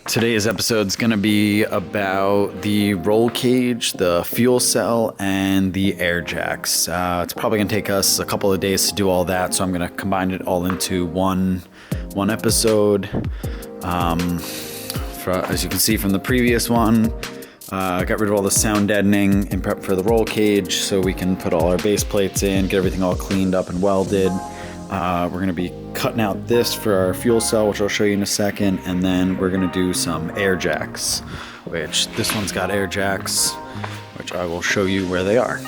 Today's episode is going to be about the roll cage, the fuel cell, and the air jacks. It's probably going to take us a couple of days to do all that, so I'm going to combine it all into one episode. As you can see from the previous one, I got rid of all the sound deadening in prep for the roll cage so we can put all our base plates in, get everything all cleaned up and welded. We're going to be cutting out this for our fuel cell, which I'll show you in a second, and then we're going to do some air jacks, which this one's got air jacks, which I will show you where they are.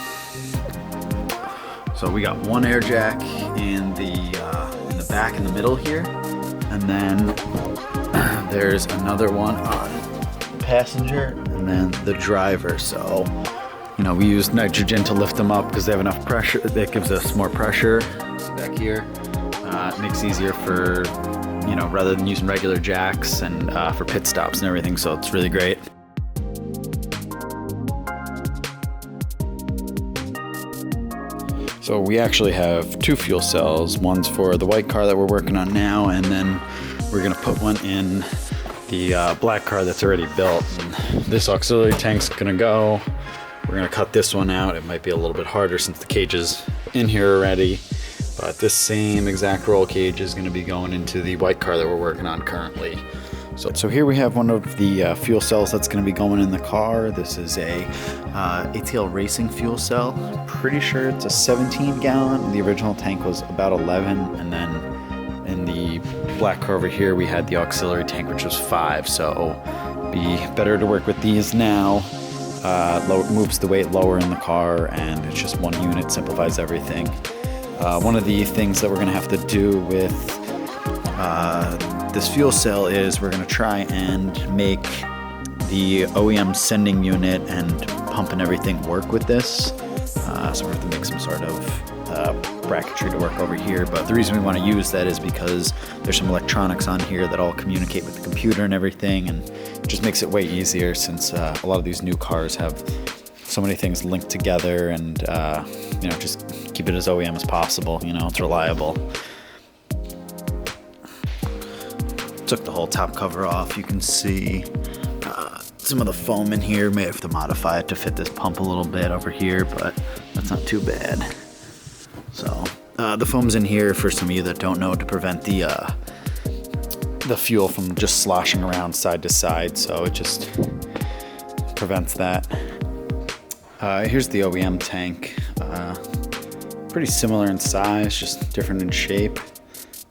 So we got one air jack in the back in the middle here, and then there's another one on passenger and then the driver. So we use nitrogen to lift them up because they have enough pressure. That gives us more pressure back here. It makes it easier for, rather than using regular jacks and for pit stops and everything. So it's really great. So we actually have two fuel cells. One's for the white car that we're working on now, and then we're gonna put one in the black car that's already built. And this auxiliary tank's gonna go. We're gonna cut this one out. It might be a little bit harder since the cage is in here already, but this same exact roll cage is gonna be going into the white car that we're working on currently. So here we have one of the fuel cells that's gonna be going in the car. This is a ATL Racing fuel cell. Pretty sure it's a 17 gallon. The original tank was about 11, and then in the black car over here we had the auxiliary tank, which was 5. So be better to work with these now. Moves the weight lower in the car, and it's just one unit, simplifies everything. One of the things that we're going to have to do with this fuel cell is we're going to try and make the OEM sending unit and pump and everything work with this. So we have to make some sort of bracketry to work over here, but the reason we want to use that is because there's some electronics on here that all communicate with the computer and everything, and it just makes it way easier since a lot of these new cars have so many things linked together, and just keep it as OEM as possible. It's reliable. Took the whole top cover off. You can see some of the foam in here. May have to modify it to fit this pump a little bit over here, but that's not too bad. So the foam's in here for some of you that don't know, to prevent the fuel from just sloshing around side to side. So it just prevents that. Here's the OEM tank. Pretty similar in size, just different in shape,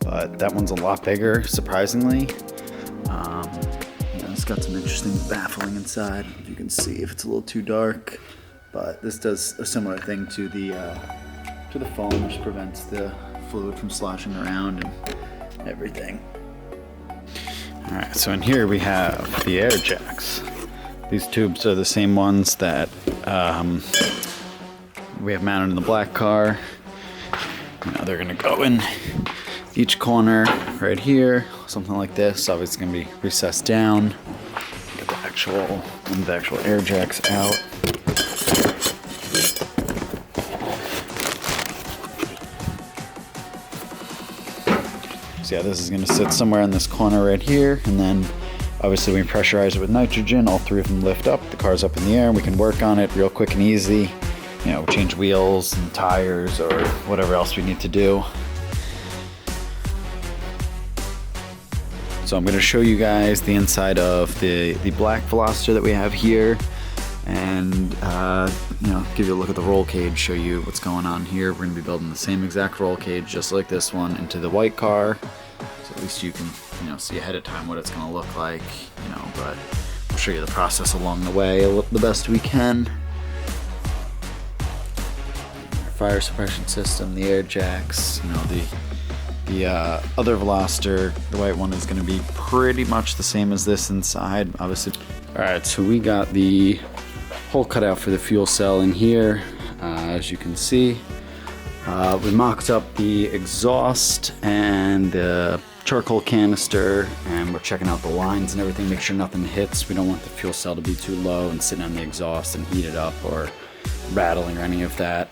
but that one's a lot bigger, surprisingly. It's got some interesting baffling inside. You can see if it's a little too dark, but this does a similar thing to the foam, which prevents the fluid from sloshing around and everything. All right, so in here we have the air jacks. These tubes are the same ones that we have mounted in the black car. They're gonna go in each corner right here, something like this. Obviously it's gonna be recessed down. Get the actual air jacks out. So yeah, this is gonna sit somewhere in this corner right here, and then obviously we pressurize it with nitrogen. All 3 of them lift up, the car's up in the air, and we can work on it real quick and easy. Change wheels and tires or whatever else we need to do. So I'm going to show you guys the inside of the black Veloster that we have here, and give you a look at the roll cage, show you what's going on here. We're going to be building the same exact roll cage, just like this one, into the white car. So at least you can see ahead of time what it's going to look like. But I'll show you the process along the way the best we can. Fire suppression system, the air jacks, the other Veloster, the white one, is going to be pretty much the same as this inside, obviously. All right, so we got the hole cut out for the fuel cell in here. As you can see, we mocked up the exhaust and the charcoal canister, and we're checking out the lines and everything, make sure nothing hits. We don't want the fuel cell to be too low and sitting on the exhaust and heat it up or rattling or any of that.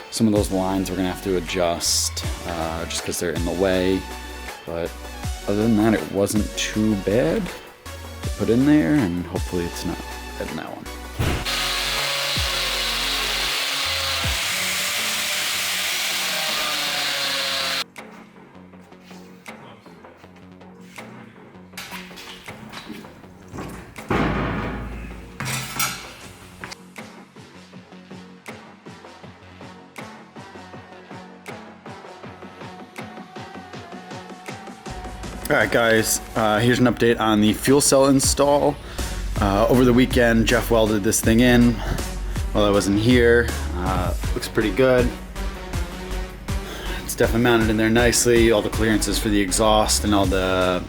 Some of those lines we're gonna have to adjust just because they're in the way, but other than that, it wasn't too bad. put in there, and hopefully it's not bad in that one. Alright guys, here's an update on the fuel cell install. Over the weekend, Jeff welded this thing in while I wasn't here. Looks pretty good. It's definitely mounted in there nicely. All the clearances for the exhaust and all the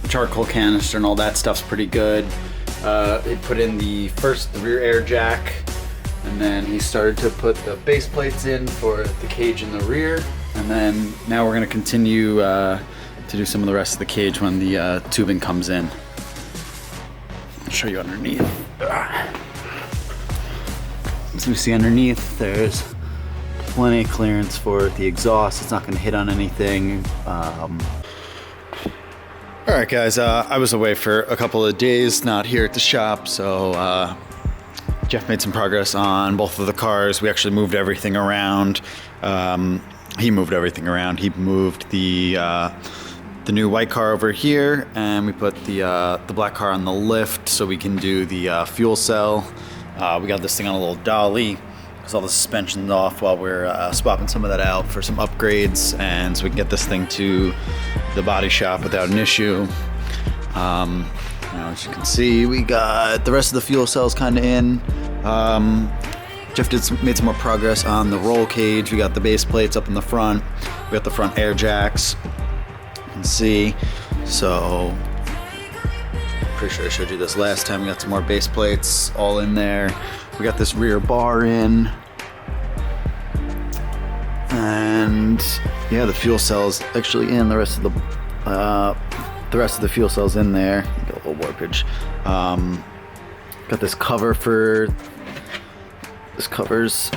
charcoal canister and all that stuff's pretty good. He put in the rear air jack, and then he started to put the base plates in for the cage in the rear. And then now we're going to continue to do some of the rest of the cage when the tubing comes in. I'll show you underneath. As you see underneath, there's plenty of clearance for the exhaust. It's not going to hit on anything. Alright guys, I was away for a couple of days, not here at the shop, so Jeff made some progress on both of the cars. We actually moved everything around. He moved everything around. He moved the new white car over here, and we put the black car on the lift so we can do the fuel cell. We got this thing on a little dolly because all the suspension's off while we're swapping some of that out for some upgrades, and so we can get this thing to the body shop without an issue. As you can see, we got the rest of the fuel cells kind of in. Jeff made some more progress on the roll cage. We got the base plates up in the front. We got the front air jacks. See, so pretty sure I showed you this last time. We got some more base plates all in there. We got this rear bar in, and yeah, the fuel cells actually in. The rest of the fuel cells in there. Got a little warpage. Got this cover for this covers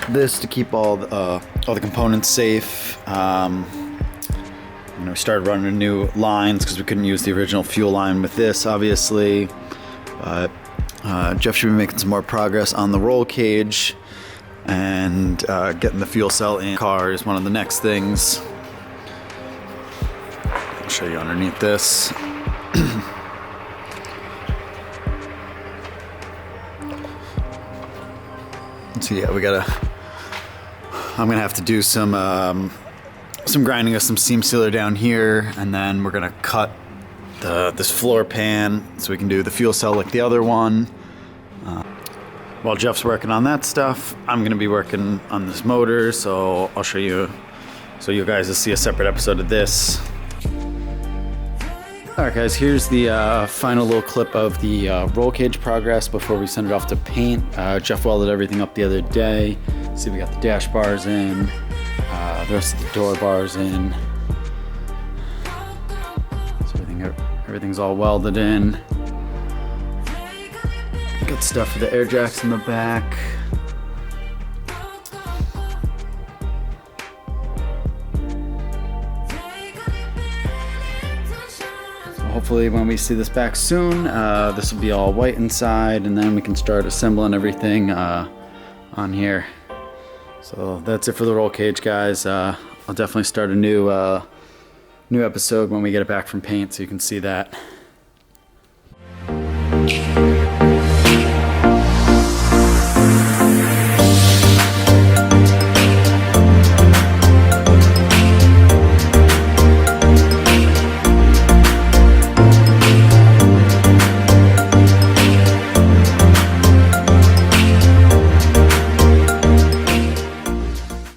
this to keep all the components safe. We started running new lines because we couldn't use the original fuel line with this, obviously. But Jeff should be making some more progress on the roll cage, and getting the fuel cell in the car is one of the next things. I'll show you underneath this. So yeah, I'm gonna have to do some grinding of some seam sealer down here, and then we're gonna cut this floor pan so we can do the fuel cell like the other one. While Jeff's working on that stuff, I'm gonna be working on this motor, so I'll show you, so you guys will see a separate episode of this. Alright guys, here's the final little clip of the roll cage progress before we send it off to paint. Jeff welded everything up the other day. See, we got the dash bars in, the rest of the door bars in. So everything's all welded in. Got stuff for the air jacks in the back. Hopefully when we see this back soon, this will be all white inside, and then we can start assembling everything on here. So that's it for the roll cage, guys. I'll definitely start a new episode when we get it back from paint, so you can see that.